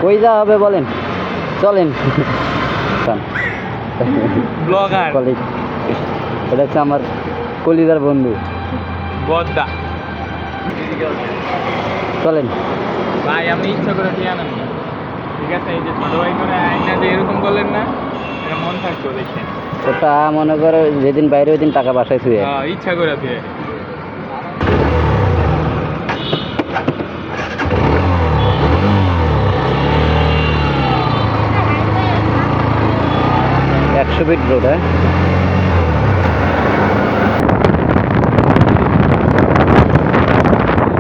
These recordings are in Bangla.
কই যাওয়া হবে বলেন, চলেন। ব্লগার কলিগ, এটা হচ্ছে আমার কলিজার বন্ধু বদ্দা। চলেন। ভাই আপনি ইচ্ছা করে দিয়ে আনেন না, ঠিক আছে? এই যে ছোট ভাই করে আইনা যে এরকম করলেন না, এটা মন থাকতো দেখে। ওটা মনে করো যেদিন বাইরে ওই দিন টাকা বাসায় শুয়ে ইচ্ছা করে দিয়ে 100 ফিট রোড। হ্যাঁ,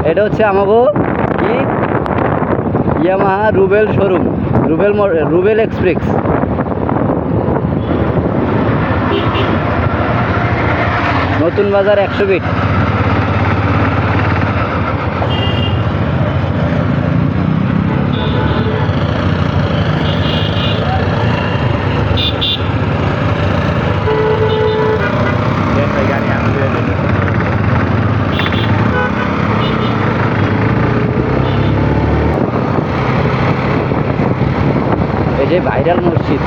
এটা হচ্ছে আমাগো কি Yamaha Rubel showroom, Rubel express. নতুন বাজার 100 ফিট। গাড়ি আনতে এই যে ভাইরাল মসজিদ,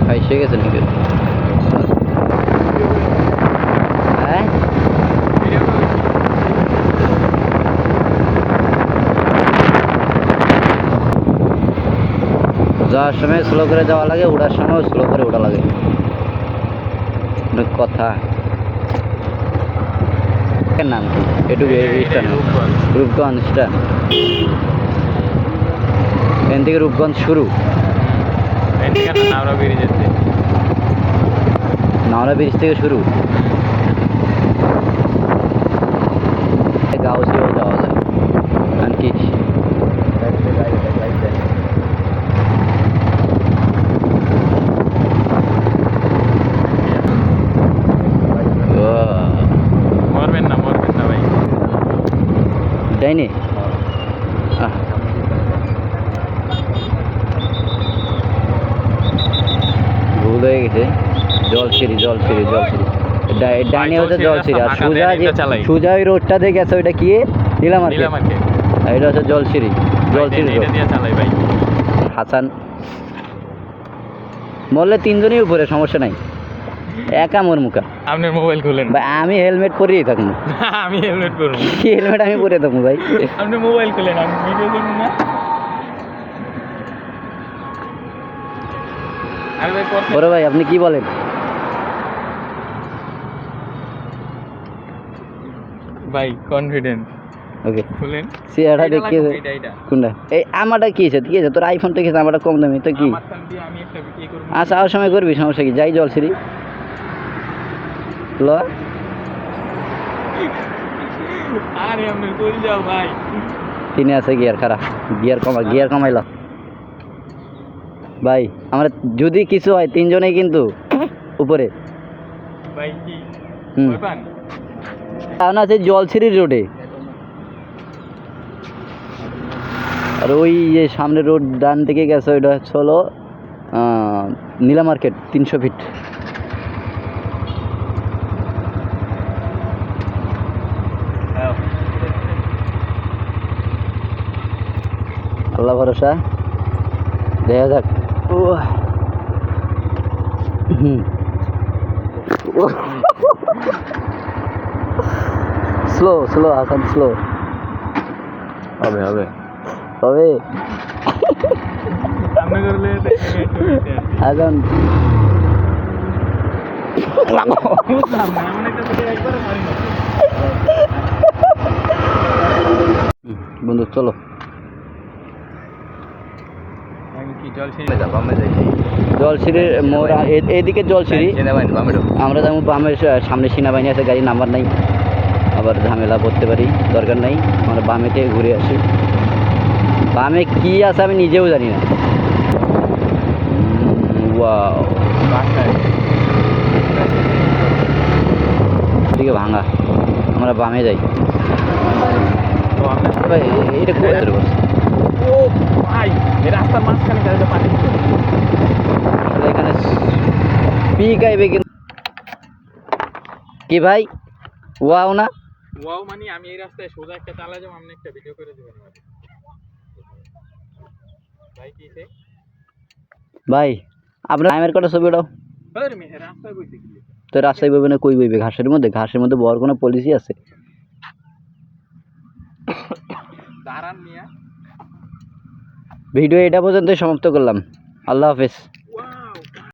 ভাই সে গেছে নাকি? হ্যাঁ, যাওয়ার সময় স্লো করে যাওয়া লাগে, ওঠার সময় স্লো করে ওঠা লাগে, অনেক কথা। এর নাম কি? এটুকু রূপগঞ্জ স্ট্যান্ড। এখান থেকে রূপগঞ্জ শুরু, নাওরা বেরিয়ে যাচ্ছে, নাওরা ব্রিজ থেকে শুরু। গাউসিও যাওয়া যায় আর কি। মরবেন না ভাই। যাইনি, ভুল হয়ে গেছে। জলসিঁড়ি ডাইনে হচ্ছে জলসিঁড়ি, আর সোজা ওই রোডটা দিয়ে গেছে ওইটা কি নীলা মার্কেট, আর এটা হচ্ছে জলসিঁড়ি রোড। ভাই হাসান বললে তিনজনই উপরে, সমস্যা নাই, একা মোর মুখা। আপনার মোবাইল খুলেন ভাই আমি হেলমেট পরেই থাকবো। আমি হেলমেট করবো, হেলমেট আমি পরে থাকবো ভাই। আপনি মোবাইল খুলেন, আমি ভিডিও করবো না। আরে ভাই বড় ভাই আপনি কি বলেন? ভাই কনফিডেন্স ওকে খুলেন, সিয়াটা দেখি কোনটা। এই আমারটা কি আছে, ঠিক আছে? তোর আইফোনটা কি আছে, আমারটা কম দামি তো কি। আমি একটা বিক্রি করব। আচ্ছা আর সময় করবি, সমস্যা কি? যাই জলসিঁড়ি ল। আরে আপনি কই যাও ভাই? তিনে আছে গিয়ার খারাপ, গিয়ার কমাইল ভাই। আমরা যদি কিছু হয় তিনজনেই কিন্তু উপরে। ভাই কি হুম, ওই পান কারণ আছে জলসিঁড়ি রোডে, আর ওই যে সামনে রোড ডান দিকে গেছে ওইটা হলো নীলা মার্কেট 300 ফিট। আল্লাহ ভরসা, দেখা যাক। ও স্লো হাসান, স্লো হবে সামনে করলে হাসান। বন্ধু চলো, জলসিঁড়ির মোড় এদিকে জলসিঁড়ি, আমরা যেমন বামের সামনে সেনাবাহিনী আছে, গাড়ি নাম্বার নাই, আবার ঝামেলা করতে পারি, দরকার নাই। আমরা বামে থেকে ঘুরে আসি। বামে কি আছে আমি নিজেও জানি না। ওয়াও, দিকে ভাঙা, আমরা বামে যাই। এটা ও ভাই, এই রাস্তার মাঝখানে গাড়িটা পানি এখানে পিক আইবে কিন্তু কি ভাই ওয়াও না ওয়াও মানে আমি এই রাস্তায় সোজা একটা চালা যাবো, আপনি একটা ভিডিও করে দেবেন আমাকে। ভাই কি সে ভাই আপনার টাইমের কটা ছবি ওটাও আরে মেয়ে রাস্তায় বইতে কি তো রাস্তায় বইবে না কই বইবে ঘাসের মধ্যে বড় কোনো পলিসি আছে দাঁড়ান মিয়া। ভিডিও এটা পর্যন্ত সমাপ্ত করলাম আল্লাহ হাফেজ